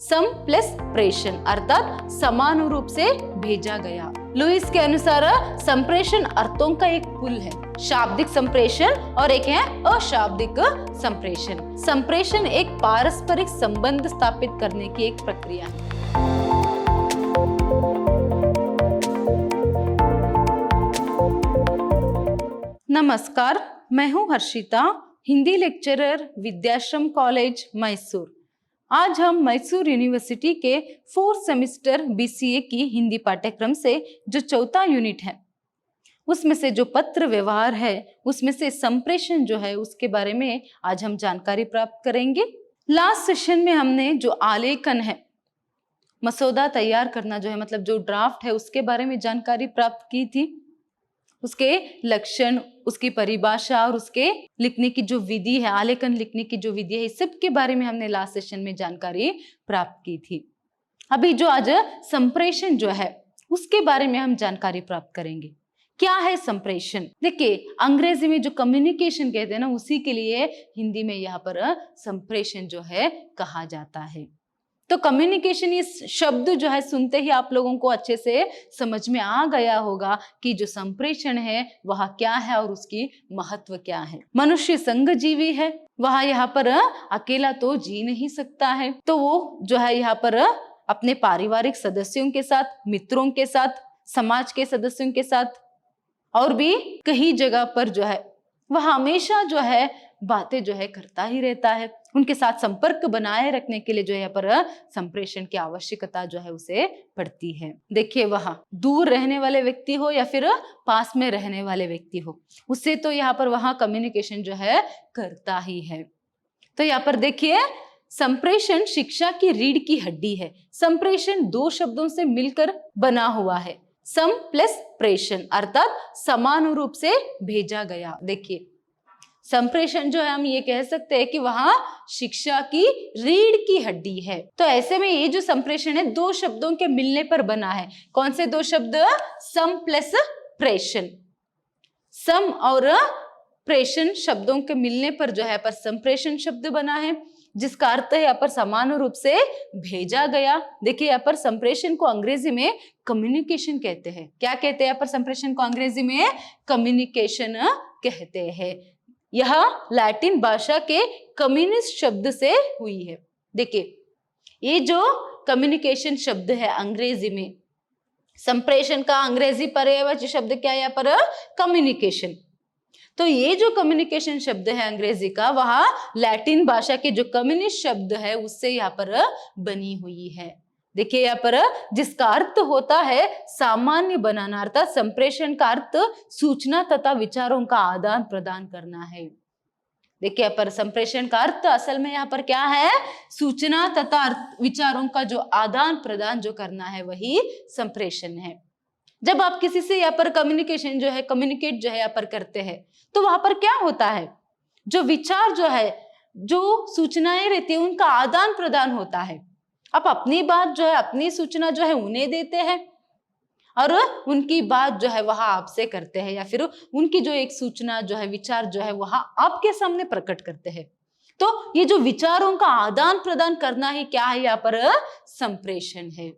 सम plus प्रेषण अर्थात समानुरूप से भेजा गया। लुईस के अनुसार संप्रेषण अर्थों का एक पुल है, शाब्दिक संप्रेषण और एक है अशाब्दिक संप्रेषण। संप्रेषण एक पारस्परिक संबंध स्थापित करने की एक प्रक्रिया है। नमस्कार, मैं हूं हर्षिता, हिंदी लेक्चरर, विद्याश्रम कॉलेज मैसूर। आज हम मैसूर यूनिवर्सिटी के 4th सेमेस्टर BCA की हिंदी पाठ्यक्रम से जो चौथा यूनिट है उसमें से जो पत्र व्यवहार है उसमें से संप्रेषण जो है उसके बारे में आज हम जानकारी प्राप्त करेंगे। लास्ट सेशन में हमने जो आलेखन है, मसौदा तैयार करना जो है मतलब जो ड्राफ्ट है उसके बारे में जानकारी प्राप्त की थी, उसके लक्षण, उसकी परिभाषा और उसके लिखने की जो विधि है, आलेखन लिखने की जो विधि है, इस सब के बारे में हमने लास्ट सेशन में जानकारी प्राप्त की थी। अभी जो आज संप्रेषण जो है उसके बारे में हम जानकारी प्राप्त करेंगे। क्या है संप्रेषण? देखिए, अंग्रेजी में जो कम्युनिकेशन कहते हैं ना, उसी के लिए हिंदी में यहाँ पर संप्रेषण जो है कहा जाता है। तो कम्युनिकेशन इस शब्द जो है सुनते ही आप लोगों को अच्छे से समझ में आ गया होगा कि जो संप्रेषण है वह क्या है और उसकी महत्व क्या है। मनुष्य संघजीवी है, वह यहाँ पर अकेला तो जी नहीं सकता है, तो वो जो है यहाँ पर अपने पारिवारिक सदस्यों के साथ, मित्रों के साथ, समाज के सदस्यों के साथ और भी कई जगह पर जो है वह हमेशा जो है बातें जो है करता ही रहता है। उनके साथ संपर्क बनाए रखने के लिए जो है यहाँ पर संप्रेषण की आवश्यकता जो है उसे पड़ती है। देखिए, वह दूर रहने वाले व्यक्ति हो या फिर पास में रहने वाले व्यक्ति हो, उससे तो यहाँ पर वहां कम्युनिकेशन जो है करता ही है। तो यहाँ पर देखिए, संप्रेषण शिक्षा की रीढ़ की हड्डी है। संप्रेषण दो शब्दों से मिलकर बना हुआ है, सम प्लस प्रेषण अर्थात समानुरूप से भेजा गया। देखिए, संप्रेषण जो है हम ये कह सकते हैं कि वहां शिक्षा की रीढ़ की हड्डी है। तो ऐसे में ये जो संप्रेषण है दो शब्दों के मिलने पर बना है। कौन से दो शब्द? सम प्लस प्रेषण। सम और प्रेषण शब्दों के मिलने पर जो है पर संप्रेषण शब्द बना है, जिसका अर्थ है यहाँ पर समान रूप से भेजा गया। देखिए, यहाँ पर संप्रेषण को अंग्रेजी में कम्युनिकेशन कहते हैं। क्या कहते हैं यहाँ पर संप्रेषण को अंग्रेजी में? कम्युनिकेशन कहते हैं। यह लैटिन भाषा के कम्युनिस्ट शब्द से हुई है। देखिए, ये जो कम्युनिकेशन शब्द है अंग्रेजी में, संप्रेषण का अंग्रेजी पर्यायवाची शब्द क्या है यहाँ पर? कम्युनिकेशन। तो ये जो कम्युनिकेशन शब्द है अंग्रेजी का, वह लैटिन भाषा के जो कम्युनिस्ट शब्द है उससे यहाँ पर बनी हुई है। देखिए, यहाँ पर जिसका अर्थ होता है सामान्य बनाना, अर्थात संप्रेषण का अर्थ सूचना तथा विचारों का आदान प्रदान करना है। देखिए, यहाँ पर संप्रेषण का अर्थ असल में यहाँ पर क्या है? सूचना तथा विचारों का जो आदान प्रदान जो करना है वही संप्रेषण है। जब आप किसी से यहाँ पर कम्युनिकेशन जो है, कम्युनिकेट जो है यहाँ पर करते हैं, तो वहां पर क्या होता है? जो विचार जो है, जो सूचनाएं रहती है, उनका आदान प्रदान होता है। आप अपनी बात जो है, अपनी सूचना जो है उन्हें देते हैं और उनकी बात जो है वह आपसे करते हैं, या फिर उनकी जो एक सूचना जो है, विचार जो है वह आपके सामने प्रकट करते हैं। तो ये जो विचारों का आदान प्रदान करना ही क्या है? यहाँ पर संप्रेषण है।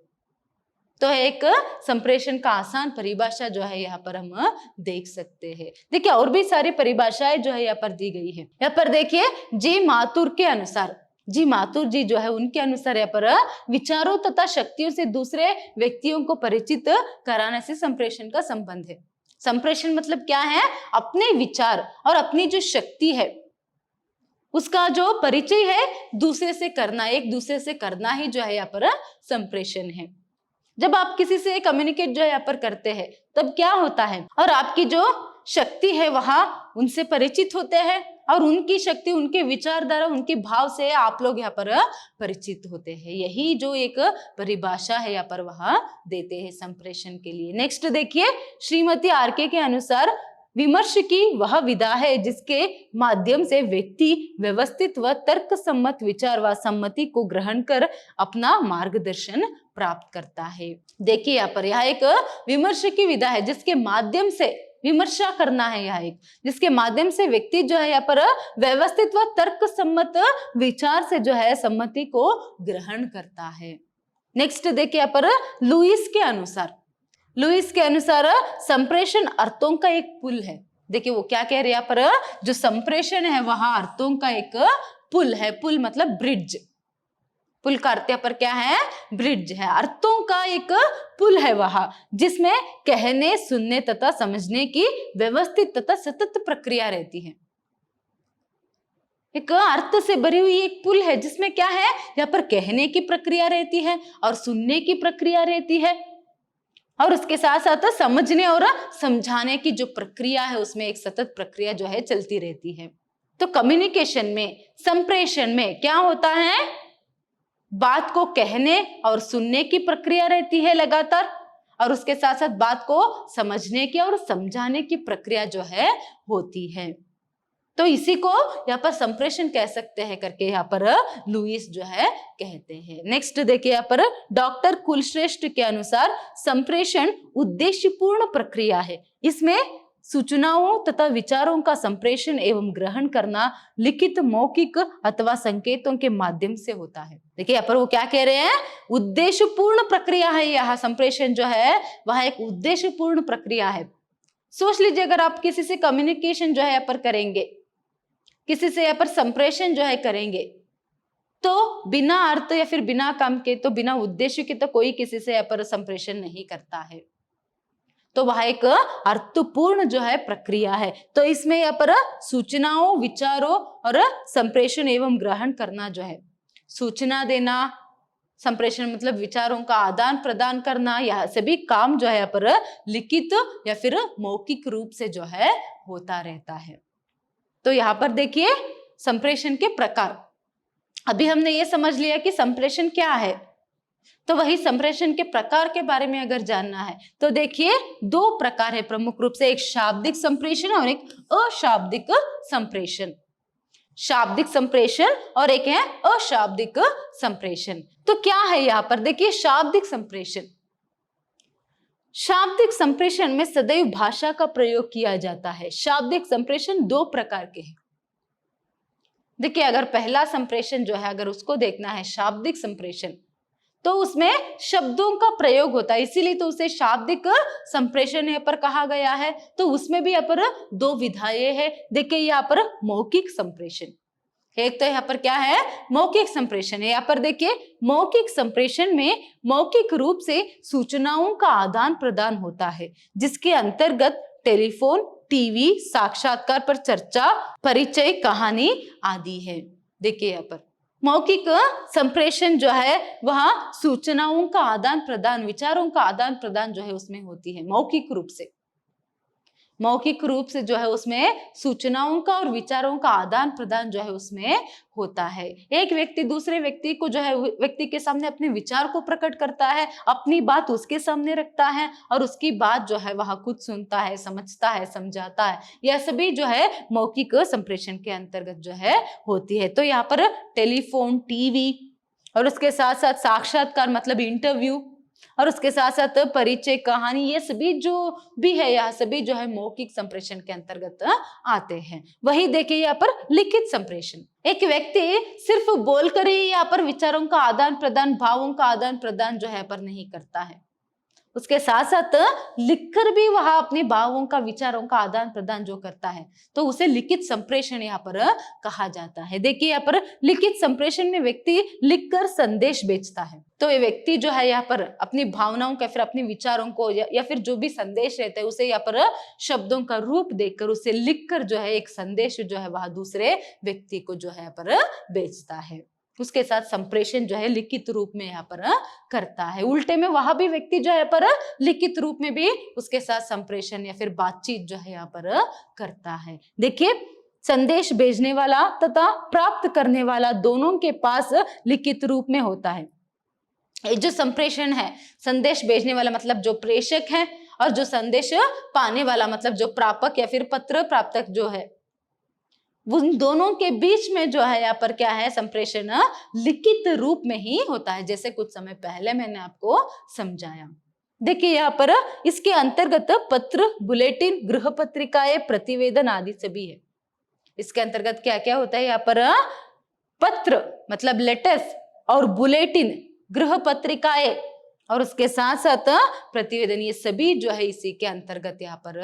तो एक संप्रेषण का आसान परिभाषा जो है यहाँ पर हम देख सकते हैं। देखिए, और भी सारी परिभाषाएं जो है यहाँ पर दी गई है। यहाँ पर देखिए, जी माथुर के अनुसार, जी माथुर जी जो है उनके अनुसार यहाँ पर विचारों तथा शक्तियों से दूसरे व्यक्तियों को परिचित कराने से संप्रेषण का संबंध है। संप्रेषण मतलब क्या है? अपने विचार और अपनी जो शक्ति है उसका जो परिचय है दूसरे से करना, एक दूसरे से करना ही जो है यहाँ पर संप्रेषण है। जब आप किसी से कम्युनिकेट जो है यहाँ पर करते हैं तब क्या होता है? और आपकी जो शक्ति है वहां उनसे परिचित होते हैं और उनकी शक्ति, उनके विचारधारा, उनके भाव से आप लोग यहाँ पर परिचित होते हैं। यही जो एक परिभाषा है यहाँ पर वह देते हैं संप्रेषण के लिए। नेक्स्ट देखिए, श्रीमती आरके के अनुसार विमर्श की वह विधा है जिसके माध्यम से व्यक्ति व्यवस्थित व तर्क सम्मत विचार व सम्मति को ग्रहण कर अपना मार्गदर्शन प्राप्त करता है। देखिए, यहाँ पर यह एक विमर्श की विधा है जिसके माध्यम से विमर्शा करना है यह एक, जिसके माध्यम से व्यक्ति जो है यहाँ पर व्यवस्थित व तर्क सम्मत विचार से जो है सम्मति को ग्रहण करता है। नेक्स्ट देखिए यहाँ पर लुईस के अनुसार संप्रेषण अर्थों का एक पुल है। देखिए वो क्या कह रहे हैं यहाँ पर, जो संप्रेषण है वह अर्थों का एक पुल है। पुल मतलब ब्रिज, पुल का अर्थ यहाँ पर क्या है, ब्रिज है, अर्थों का एक पुल है वह, जिसमें कहने, सुनने तथा समझने की व्यवस्थित तथा सतत प्रक्रिया रहती है। एक अर्थ से भरी हुई एक पुल है जिसमें क्या है, यहाँ पर कहने की प्रक्रिया रहती है और सुनने की प्रक्रिया रहती है, और उसके साथ साथ समझने और समझाने की जो प्रक्रिया है उसमें एक सतत प्रक्रिया जो है चलती रहती है। तो कम्युनिकेशन में, संप्रेषण में क्या होता है, बात को कहने और सुनने की प्रक्रिया रहती है लगातार, और उसके साथ साथ बात को समझने की और समझाने की प्रक्रिया जो है होती है। तो इसी को यहाँ पर संप्रेषण कह सकते हैं करके यहाँ पर लुईस जो है कहते हैं। नेक्स्ट देखिए यहाँ पर डॉक्टर कुलश्रेष्ठ के अनुसार संप्रेषण उद्देश्यपूर्ण प्रक्रिया है। इसमें सूचनाओं तथा विचारों का संप्रेषण एवं ग्रहण करना लिखित, मौखिक अथवा संकेतों के माध्यम से होता है। देखिए यहाँ पर वो क्या कह रहे हैं, उद्देश्यपूर्ण प्रक्रिया है। यह संप्रेषण जो है वह एक उद्देश्यपूर्ण प्रक्रिया है। सोच लीजिए अगर आप किसी से कम्युनिकेशन जो है यहाँ पर करेंगे, किसी से यहाँ पर संप्रेषण जो है करेंगे, तो बिना अर्थ या फिर बिना काम के, तो बिना उद्देश्य के तो कोई किसी से यहाँ पर संप्रेषण नहीं करता है। तो वह एक अर्थपूर्ण जो है प्रक्रिया है। तो इसमें यहाँ पर सूचनाओं, विचारों और संप्रेषण एवं ग्रहण करना जो है, सूचना देना, संप्रेषण मतलब विचारों का आदान प्रदान करना, यह सभी काम जो है यहाँ पर लिखित या फिर मौखिक रूप से जो है होता रहता है। तो यहाँ पर देखिए संप्रेषण के प्रकार, अभी हमने ये समझ लिया कि संप्रेषण क्या है, तो वही संप्रेषण के प्रकार के बारे में अगर जानना है तो देखिए दो प्रकार है प्रमुख रूप से, एक शाब्दिक संप्रेषण और एक अशाब्दिक संप्रेषण। शाब्दिक संप्रेषण और एक है अशाब्दिक संप्रेषण। तो क्या है यहाँ पर देखिए शाब्दिक संप्रेषण। शाब्दिक संप्रेषण में सदैव भाषा का प्रयोग किया जाता है। शाब्दिक संप्रेषण दो प्रकार के हैं। देखिए अगर पहला संप्रेषण जो है अगर उसको देखना है शाब्दिक संप्रेषण, तो उसमें शब्दों का प्रयोग होता है, इसीलिए तो उसे शाब्दिक संप्रेषण यहाँ पर कहा गया है। तो उसमें भी यहाँ पर दो विधाएं हैं। देखिए यहाँ पर मौखिक संप्रेषण, एक तो यहाँ पर क्या है मौखिक संप्रेषण है। यहाँ पर देखिए मौखिक संप्रेषण में मौखिक रूप से सूचनाओं का आदान प्रदान होता है, जिसके अंतर्गत टेलीफोन, टीवी, साक्षात्कार पर चर्चा, परिचय, कहानी आदि है। देखिए यहाँ पर मौखिक संप्रेषण जो है वह सूचनाओं का आदान प्रदान, विचारों का आदान प्रदान जो है उसमें होती है मौखिक रूप से। मौखिक रूप से जो है उसमें सूचनाओं का और विचारों का आदान प्रदान जो है उसमें होता है। एक व्यक्ति दूसरे व्यक्ति को जो है व्यक्ति के सामने अपने विचार को प्रकट करता है, अपनी बात उसके सामने रखता है और उसकी बात जो है वह खुद सुनता है, समझता है, समझाता है। यह सभी जो है मौखिक संप्रेषण के अंतर्गत जो है होती है। तो यहाँ पर टेलीफोन, टीवी और उसके साथ साथ साक्षात्कार मतलब इंटरव्यू और उसके साथ साथ परिचय, कहानी, ये सभी जो भी है यह सभी जो है मौखिक संप्रेषण के अंतर्गत आते हैं। वही देखिए यहाँ पर लिखित संप्रेषण, एक व्यक्ति सिर्फ बोलकर ही यहाँ पर विचारों का आदान प्रदान, भावों का आदान प्रदान जो है यहाँ पर नहीं करता है, उसके साथ साथ लिखकर भी वह अपने भावों का, विचारों का आदान प्रदान जो करता है, तो उसे लिखित संप्रेषण यहाँ पर कहा जाता है। देखिए यहाँ पर लिखित संप्रेषण में व्यक्ति लिखकर संदेश भेजता है। तो ये व्यक्ति जो है यहाँ पर अपनी भावनाओं का, फिर अपने विचारों को या फिर जो भी संदेश रहता है उसे यहाँ पर शब्दों का रूप देकर उसे लिखकर जो है एक संदेश जो है वह दूसरे व्यक्ति को जो है यहाँ पर भेजता है। उसके साथ संप्रेषण जो है लिखित रूप में यहाँ पर करता है। उल्टे में वहां भी व्यक्ति जो है पर लिखित रूप में भी उसके साथ संप्रेषण या फिर बातचीत जो है यहाँ पर करता है। देखिए संदेश भेजने वाला तथा प्राप्त करने वाला दोनों के पास लिखित रूप में होता है। ये जो संप्रेषण है, संदेश भेजने वाला मतलब जो प्रेषक है और जो संदेश पाने वाला मतलब जो प्रापक या फिर पत्र प्राप्तक जो है, उन दोनों के बीच में जो है यहाँ पर क्या है संप्रेषण लिखित रूप में ही होता है, जैसे कुछ समय पहले मैंने आपको समझाया। देखिए यहाँ पर इसके अंतर्गत पत्र, बुलेटिन, गृह पत्रिकाएं, प्रतिवेदन आदि सभी है। इसके अंतर्गत क्या क्या होता है यहाँ पर? पत्र मतलब लेटर्स, और बुलेटिन गृह पत्रिकाएं, और उसके साथ साथ प्रतिवेदन, ये सभी जो है इसी के अंतर्गत यहाँ पर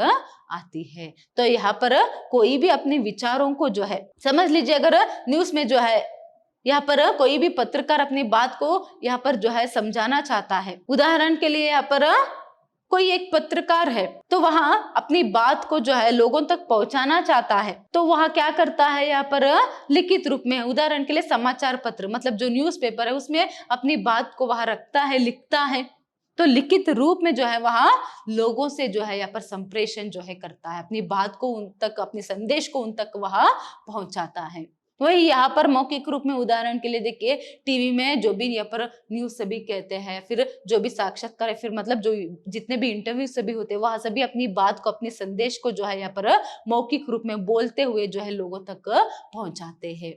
आती है। तो यहाँ पर कोई भी अपने विचारों को जो है, समझ लीजिए अगर न्यूज में जो है यहाँ पर कोई भी पत्रकार अपनी बात को यहाँ पर जो है समझाना चाहता है, उदाहरण के लिए यहाँ पर कोई एक पत्रकार है तो वहां अपनी बात को जो है लोगों तक पहुंचाना चाहता है, तो वहां क्या करता है यहाँ पर लिखित रूप में, उदाहरण के लिए समाचार पत्र मतलब जो न्यूज़पेपर है उसमें अपनी बात को वहां रखता है, लिखता है, तो लिखित रूप में जो है वहां लोगों से जो है यहाँ पर संप्रेषण जो है करता है, अपनी बात को उन तक, अपने संदेश को उन तक वहां पहुंचाता है। वही यहाँ पर मौखिक रूप में, उदाहरण के लिए देखिए टीवी में जो भी यहाँ पर न्यूज सभी कहते हैं, फिर जो भी साक्षात्कार है, फिर मतलब जो जितने भी इंटरव्यू सभी होते हैं वहां सभी अपनी बात को, अपने संदेश को जो है यहाँ पर मौखिक रूप में बोलते हुए जो है लोगों तक पहुंचाते हैं।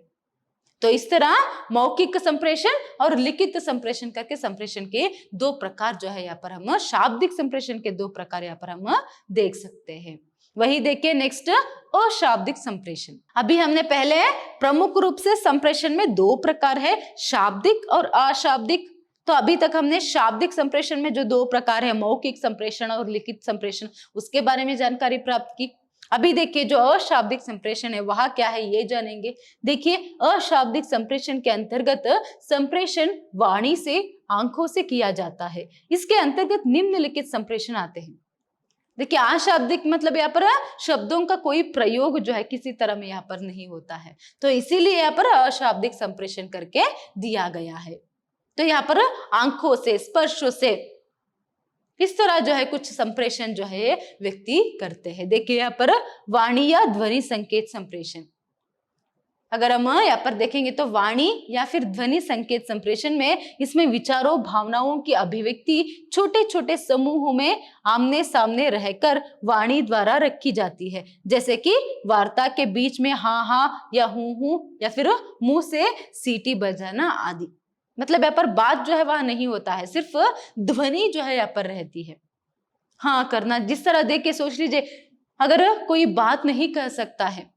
तो इस तरह मौखिक संप्रेषण और लिखित संप्रेषण करके संप्रेषण के दो प्रकार जो है यहाँ पर हम, शाब्दिक संप्रेषण के दो प्रकार यहाँ पर हम देख सकते हैं। वही देखिए नेक्स्ट, अशाब्दिक संप्रेषण। अभी हमने पहले प्रमुख रूप से संप्रेषण में दो प्रकार है, शाब्दिक और अशाब्दिक। तो अभी तक हमने शाब्दिक संप्रेषण में जो दो प्रकार है, मौखिक संप्रेषण और लिखित संप्रेषण, उसके बारे में जानकारी प्राप्त की। अभी देखिए जो अशाब्दिक संप्रेषण है वह क्या है ये जानेंगे। देखिए अशाब्दिक संप्रेषण के अंतर्गत संप्रेषण वाणी से, आंखों से किया जाता है। इसके अंतर्गत निम्नलिखित संप्रेषण आते हैं। देखिए अशाब्दिक मतलब यहाँ पर शब्दों का कोई प्रयोग जो है किसी तरह में यहाँ पर नहीं होता है, तो इसीलिए यहाँ पर अशाब्दिक संप्रेषण करके दिया गया है। तो यहाँ पर आंखों से, स्पर्शों से, इस तरह जो है कुछ संप्रेषण जो है व्यक्ति करते हैं। देखिए यहाँ पर वाणी या ध्वनि संकेत संप्रेषण, अगर हम यहाँ पर देखेंगे तो वाणी या फिर ध्वनि संकेत संप्रेषण में इसमें विचारों, भावनाओं की अभिव्यक्ति छोटे छोटे समूहों में आमने सामने रहकर वाणी द्वारा रखी जाती है, जैसे कि वार्ता के बीच में हाँ हाँ या हूँ या फिर मुंह से सीटी बजाना आदि। मतलब यहाँ पर बात जो है वह नहीं होता है, सिर्फ ध्वनि जो है यहाँ पर रहती है, हाँ करना। जिस तरह देख के सोच लीजिए, अगर कोई बात नहीं कह सकता है,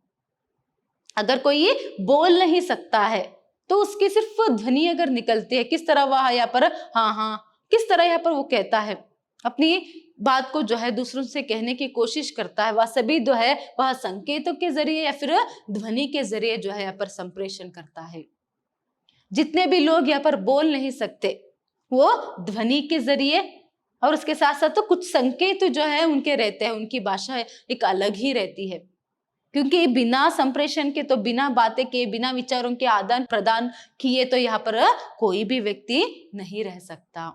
अगर कोई बोल नहीं सकता है, तो उसकी सिर्फ ध्वनि अगर निकलती है, किस तरह वह यहाँ पर हाँ हाँ, किस तरह यहाँ पर वो कहता है, अपनी बात को जो है दूसरों से कहने की कोशिश करता है, वह सभी जो है वह संकेतों के जरिए या फिर ध्वनि के जरिए जो है यहाँ पर संप्रेषण करता है। जितने भी लोग यहाँ पर बोल नहीं सकते वो ध्वनि के जरिए, और उसके साथ साथ तो कुछ संकेत जो है उनके रहते हैं, उनकी भाषा एक अलग ही रहती है, क्योंकि बिना संप्रेषण के, तो बिना बातें के, बिना विचारों के आदान प्रदान किए तो यहाँ पर कोई भी व्यक्ति नहीं रह सकता।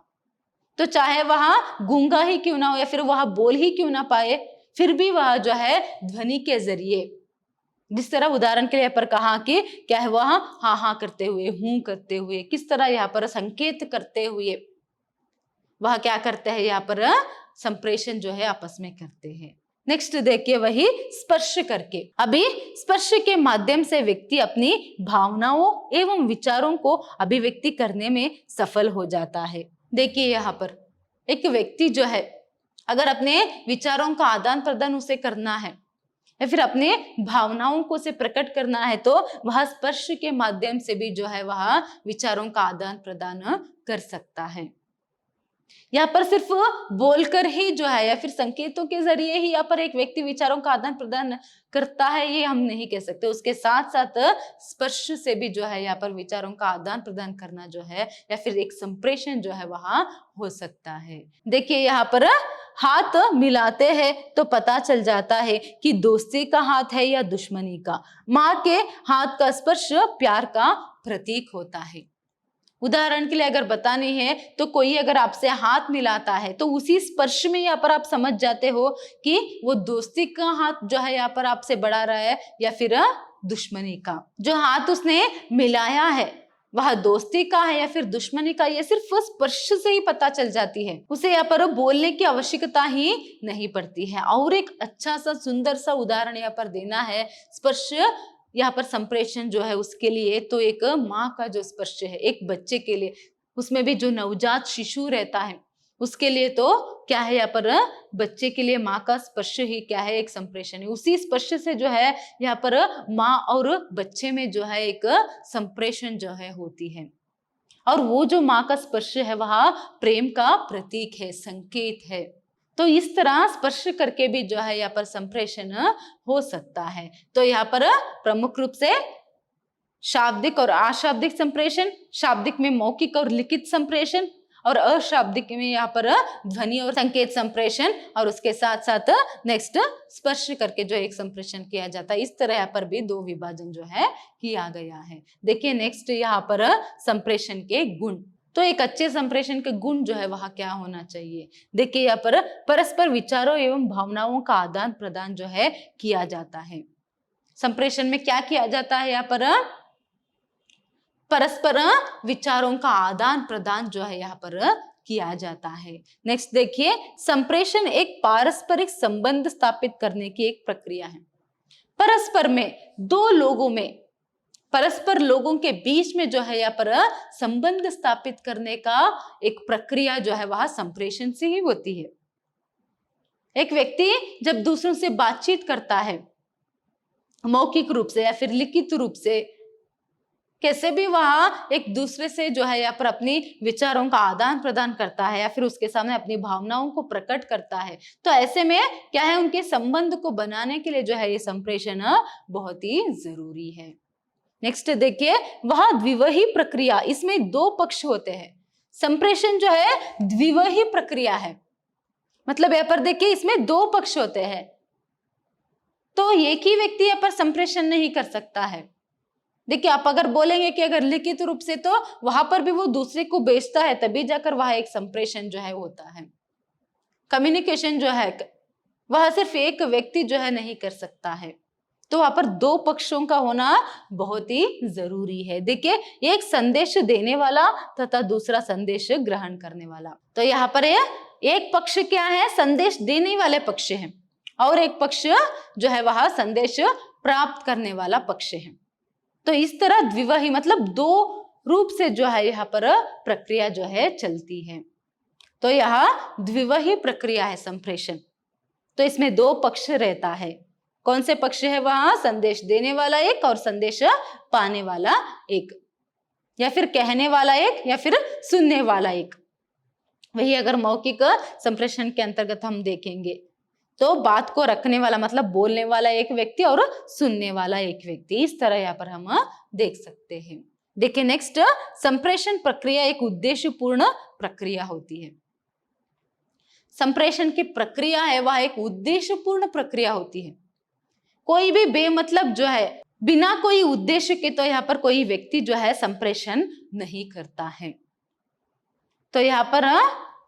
तो चाहे वहां गूंगा ही क्यों ना हो या फिर वह बोल ही क्यों ना पाए, फिर भी वह जो है ध्वनि के जरिए, जिस तरह उदाहरण के लिए यहाँ पर कहा कि क्या है, वह हाँ हाँ करते हुए, हूं करते हुए, किस तरह यहाँ पर संकेत करते हुए वह क्या करते हैं, यहाँ पर संप्रेषण जो है आपस में करते हैं। नेक्स्ट देखिए वही स्पर्श करके। अभी स्पर्श के माध्यम से व्यक्ति अपनी भावनाओं एवं विचारों को अभिव्यक्ति करने में सफल हो जाता है। देखिए यहाँ पर एक व्यक्ति जो है अगर अपने विचारों का आदान प्रदान उसे करना है या फिर अपने भावनाओं को से प्रकट करना है, तो वह स्पर्श के माध्यम से भी जो है वह विचारों का आदान प्रदान कर सकता है। यहाँ पर सिर्फ बोलकर ही जो है या फिर संकेतों के जरिए ही यहाँ पर एक व्यक्ति विचारों का आदान प्रदान करता है ये हम नहीं कह सकते, उसके साथ साथ स्पर्श से भी जो है यहाँ पर विचारों का आदान प्रदान करना जो है या फिर एक संप्रेषण जो है वहां हो सकता है। देखिए यहाँ पर हाथ मिलाते हैं तो पता चल जाता है कि दोस्ती का हाथ है या दुश्मनी का। माँ के हाथ का स्पर्श प्यार का प्रतीक होता है। उदाहरण के लिए अगर बतानी है तो कोई अगर आपसे हाथ मिलाता है तो उसी स्पर्श में यहाँ पर आप समझ जाते हो कि वो दोस्ती का हाथ जो है यहाँ पर आपसे बढ़ा रहा है या फिर दुश्मनी का। जो हाथ उसने मिलाया है वह दोस्ती का है या फिर दुश्मनी का, ये सिर्फ स्पर्श से ही पता चल जाती है, उसे यहाँ पर बोलने की आवश्यकता ही नहीं पड़ती है। और एक अच्छा सा सुंदर सा उदाहरण यहाँ पर देना है स्पर्श यहाँ पर संप्रेषण जो है उसके लिए, तो एक माँ का जो स्पर्श है एक बच्चे के लिए, उसमें भी जो नवजात शिशु रहता है उसके लिए तो क्या है यहाँ पर बच्चे के लिए माँ का स्पर्श ही क्या है, एक संप्रेषण है। उसी स्पर्श से जो है यहाँ पर माँ और बच्चे में जो है एक संप्रेषण जो है होती है। और वो जो माँ का स्पर्श है वह प्रेम का प्रतीक है, संकेत है। तो इस तरह स्पर्श करके भी जो है यहाँ पर संप्रेषण हो सकता है। तो यहाँ पर प्रमुख रूप से शाब्दिक और अशाब्दिक संप्रेषण, शाब्दिक में मौखिक और लिखित संप्रेषण, और अशाब्दिक में यहाँ पर ध्वनि और संकेत संप्रेषण, और उसके साथ साथ नेक्स्ट स्पर्श करके जो एक संप्रेषण किया जाता है। इस तरह यहाँ पर भी दो विभाजन जो है किया गया है। देखिए नेक्स्ट यहाँ पर संप्रेषण के गुण। तो एक अच्छे संप्रेषण के गुण जो है वह क्या होना चाहिए। देखिए यहाँ पर परस्पर विचारों एवं भावनाओं का आदान प्रदान जो है किया जाता है। संप्रेषण में क्या किया जाता है, यहाँ पर परस्पर विचारों का आदान प्रदान जो है यहाँ पर किया जाता है। नेक्स्ट देखिए, संप्रेषण एक पारस्परिक संबंध स्थापित करने की एक प्रक्रिया है। परस्पर में दो लोगों में, परस्पर लोगों के बीच में जो है यहाँ पर संबंध स्थापित करने का एक प्रक्रिया जो है वह संप्रेषण से ही होती है। एक व्यक्ति जब दूसरों से बातचीत करता है, मौखिक रूप से या फिर लिखित रूप से, कैसे भी वह एक दूसरे से जो है यहाँ पर अपनी विचारों का आदान प्रदान करता है या फिर उसके सामने अपनी भावनाओं को प्रकट करता है, तो ऐसे में क्या है, उनके संबंध को बनाने के लिए जो है ये संप्रेषण बहुत ही जरूरी है। नेक्स्ट देखिए, वह द्विवही प्रक्रिया, इसमें दो पक्ष होते हैं। संप्रेषण जो है द्विवही प्रक्रिया है, मतलब यहाँ पर देखिए इसमें दो पक्ष होते हैं, तो एक ही व्यक्ति यहाँ पर संप्रेषण नहीं कर सकता है। देखिए आप अगर बोलेंगे कि अगर लिखित रूप से, तो वहां पर भी वो दूसरे को भेजता है, तभी जाकर वह एक संप्रेषण जो है होता है। कम्युनिकेशन जो है वह सिर्फ एक व्यक्ति जो है नहीं कर सकता है, तो वहां पर दो पक्षों का होना बहुत ही जरूरी है। देखिए, एक संदेश देने वाला तथा दूसरा संदेश ग्रहण करने वाला। तो यहाँ पर एक पक्ष क्या है, संदेश देने वाले पक्ष है, और एक पक्ष जो है वह संदेश प्राप्त करने वाला पक्ष है। तो इस तरह द्विवही मतलब दो रूप से जो है यहाँ पर प्रक्रिया जो है चलती है। तो यह द्विवही प्रक्रिया है संप्रेषण। तो इसमें दो पक्ष रहता है। कौन से पक्ष है वहां, संदेश देने वाला एक और संदेश पाने वाला एक, या फिर कहने वाला एक या फिर सुनने वाला एक। वही अगर मौखिक संप्रेषण के अंतर्गत हम देखेंगे तो बात को रखने वाला मतलब बोलने वाला एक व्यक्ति और सुनने वाला एक व्यक्ति, इस तरह यहाँ पर हम देख सकते हैं। देखिए नेक्स्ट, संप्रेषण प्रक्रिया एक उद्देश्यपूर्ण प्रक्रिया होती है। संप्रेषण की प्रक्रिया है वह एक उद्देश्यपूर्ण प्रक्रिया होती है। कोई भी बेमतलब जो है, बिना कोई उद्देश्य के तो यहाँ पर कोई व्यक्ति जो है संप्रेषण नहीं करता है। तो यहाँ पर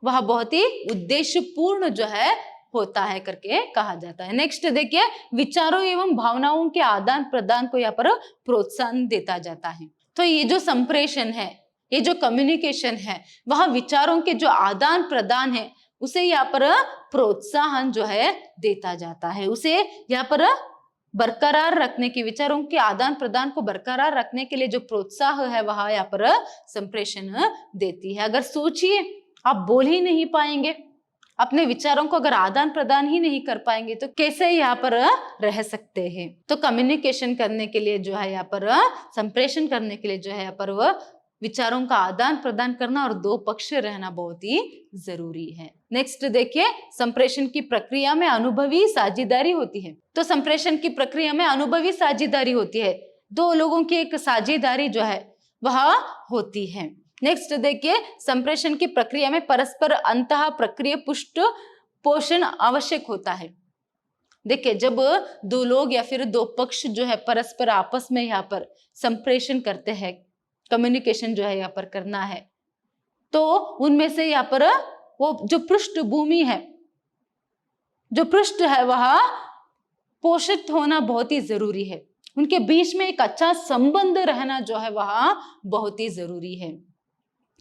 वह बहुत ही उद्देश्यपूर्ण जो है होता है करके कहा जाता है। नेक्स्ट देखिए, विचारों एवं भावनाओं के आदान प्रदान को यहाँ पर प्रोत्साहन देता जाता है। तो ये जो संप्रेषण है, ये जो कम्युनिकेशन है, वह विचारों के जो आदान प्रदान है उसे यहाँ पर प्रोत्साहन जो है देता जाता है। उसे यहाँ पर बरकरार रखने की, विचारों के आदान प्रदान को बरकरार रखने के लिए जो प्रोत्साहन है वह यहाँ पर संप्रेषण देती है। अगर सोचिए, आप बोल ही नहीं पाएंगे, अपने विचारों को अगर आदान प्रदान ही नहीं कर पाएंगे तो कैसे यहाँ पर रह सकते हैं। तो कम्युनिकेशन करने के लिए जो है यहाँ पर, संप्रेषण करने के लिए जो है यहाँ पर वह विचारों का आदान प्रदान करना और दो पक्ष रहना बहुत ही जरूरी है। नेक्स्ट देखिए, संप्रेषण की प्रक्रिया में अनुभवी साझेदारी होती है। तो संप्रेषण की प्रक्रिया में अनुभवी साझेदारी होती है, दो लोगों की एक साझेदारी जो है वह होती है। नेक्स्ट देखिए, संप्रेषण की प्रक्रिया में परस्पर अंतः प्रक्रिया पुष्ट पोषण आवश्यक होता है। देखिए, जब दो लोग या फिर दो पक्ष जो है परस्पर आपस में यहाँ पर संप्रेषण करते हैं, कम्युनिकेशन जो है यहाँ पर करना है, तो उनमें से यहाँ पर वो जो पृष्ठभूमि है, जो पृष्ठ है वह पोषित होना बहुत ही जरूरी है। उनके बीच में एक अच्छा संबंध रहना जो है वह बहुत ही जरूरी है।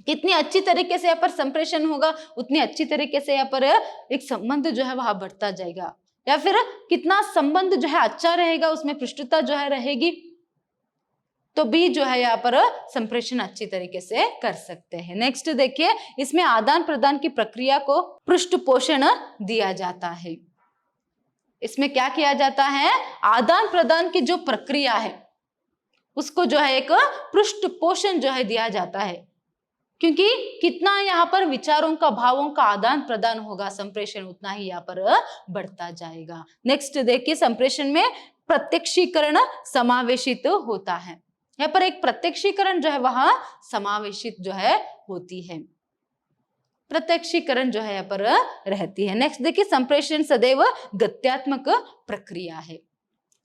कितनी अच्छी तरीके से यहाँ पर संप्रेषण होगा, उतनी अच्छी तरीके से यहाँ पर एक संबंध जो है वह बढ़ता जाएगा, या फिर कितना संबंध जो है अच्छा रहेगा, उसमें पृष्ठता जो है रहेगी, तो भी जो है यहाँ पर संप्रेषण अच्छी तरीके से कर सकते हैं। नेक्स्ट देखिए, इसमें आदान प्रदान की प्रक्रिया को पृष्ठपोषण दिया जाता है। इसमें क्या किया जाता है, आदान प्रदान की जो प्रक्रिया है उसको जो है एक पृष्ठपोषण जो है दिया जाता है, क्योंकि कितना यहाँ पर विचारों का भावों का आदान प्रदान होगा संप्रेषण उतना ही यहाँ पर बढ़ता जाएगा। नेक्स्ट देखिए, संप्रेषण में प्रत्यक्षीकरण समावेशित होता है। यहाँ पर एक प्रत्यक्षीकरण जो है वह समावेशित जो है होती है, प्रत्यक्षीकरण जो है यहाँ पर रहती है। नेक्स्ट देखिए, संप्रेषण सदैव गत्यात्मक प्रक्रिया है।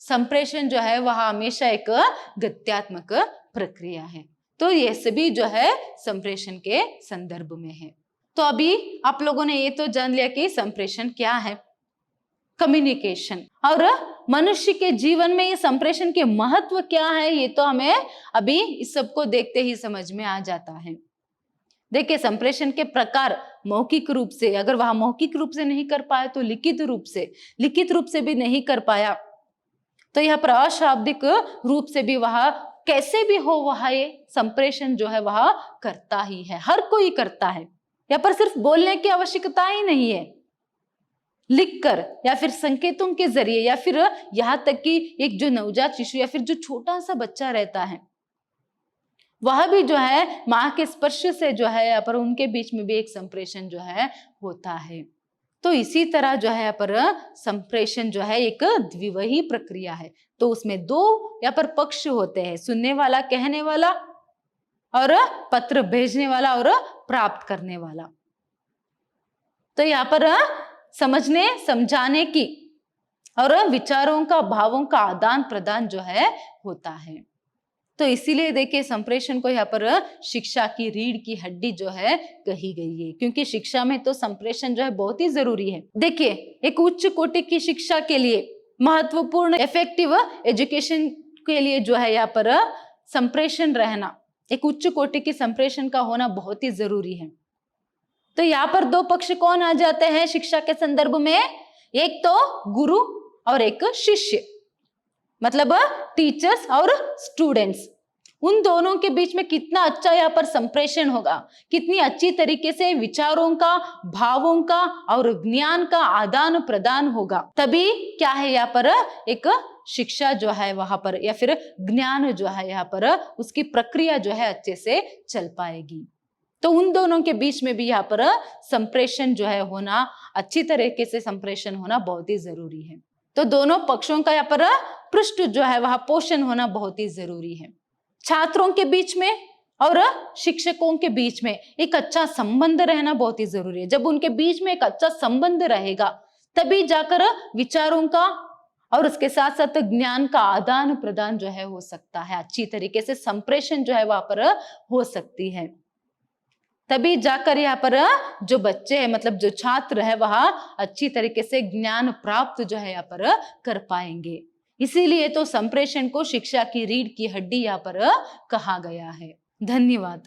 संप्रेषण जो है वह हमेशा एक गत्यात्मक प्रक्रिया है। तो ये सभी जो है संप्रेषण के संदर्भ में है। तो अभी आप लोगों ने ये तो जान लिया कि संप्रेषण क्या है, कम्युनिकेशन, और मनुष्य के जीवन में ये संप्रेषण के महत्व क्या है ये तो हमें अभी इस सबको देखते ही समझ में आ जाता है। देखिए, संप्रेषण के प्रकार मौखिक रूप से, अगर वह मौखिक रूप से नहीं कर पाया तो लिखित रूप से भी नहीं कर पाया तो यह पर अशाब्दिक रूप से भी वह कैसे भी हो वह ये संप्रेषण जो है वह करता ही है, हर कोई करता है। यहाँ पर सिर्फ बोलने की आवश्यकता ही नहीं है, लिखकर या फिर संकेतों के जरिए, या फिर यहाँ तक कि एक जो नवजात शिशु या फिर जो छोटा सा बच्चा रहता है वह भी जो है माँ के स्पर्श से जो है यहाँ पर उनके बीच में भी एक संप्रेषण जो है होता है। तो इसी तरह जो है यहाँ पर संप्रेषण जो है एक द्विवही प्रक्रिया है। तो उसमें दो यहाँ पर पक्ष होते हैं, सुनने वाला, कहने वाला, और पत्र भेजने वाला और प्राप्त करने वाला। तो यहाँ पर समझने समझाने की और विचारों का भावों का आदान प्रदान जो है होता है। तो इसीलिए देखिए, संप्रेषण को यहाँ पर शिक्षा की रीढ़ की हड्डी जो है कही गई है, क्योंकि शिक्षा में तो संप्रेषण जो है बहुत ही जरूरी है। देखिए, एक उच्च कोटि की शिक्षा के लिए, महत्वपूर्ण इफेक्टिव एजुकेशन के लिए जो है यहाँ पर संप्रेषण रहना, एक उच्च कोटि की संप्रेषण का होना बहुत ही जरूरी है। तो यहाँ पर दो पक्ष कौन आ जाते हैं शिक्षा के संदर्भ में, एक तो गुरु और एक शिष्य, मतलब टीचर्स और स्टूडेंट्स। उन दोनों के बीच में कितना अच्छा यहाँ पर संप्रेषण होगा, कितनी अच्छी तरीके से विचारों का, भावों का और ज्ञान का आदान प्रदान होगा, तभी क्या है यहाँ पर एक शिक्षा जो है वहां पर, या फिर ज्ञान जो है यहाँ पर उसकी प्रक्रिया जो है अच्छे से चल पाएगी। तो उन दोनों के बीच में भी यहाँ पर संप्रेषण जो है होना, अच्छी तरीके से संप्रेषण होना बहुत ही जरूरी है। तो दोनों पक्षों का यहाँ पर पृष्ठ जो है वह पोषण होना बहुत ही जरूरी है। छात्रों के बीच में और शिक्षकों के बीच में एक अच्छा संबंध रहना बहुत ही जरूरी है। जब उनके बीच में एक अच्छा संबंध रहेगा तभी जाकर विचारों का और उसके साथ साथ ज्ञान का आदान प्रदान जो है हो सकता है, अच्छी तरीके से संप्रेषण जो है वहां पर हो सकती है। तभी जाकर यहाँ पर जो बच्चे हैं, मतलब जो छात्र है, वह अच्छी तरीके से ज्ञान प्राप्त जो है यहाँ पर कर पाएंगे। इसीलिए तो संप्रेषण को शिक्षा की रीढ़ की हड्डी यहाँ पर कहा गया है। धन्यवाद।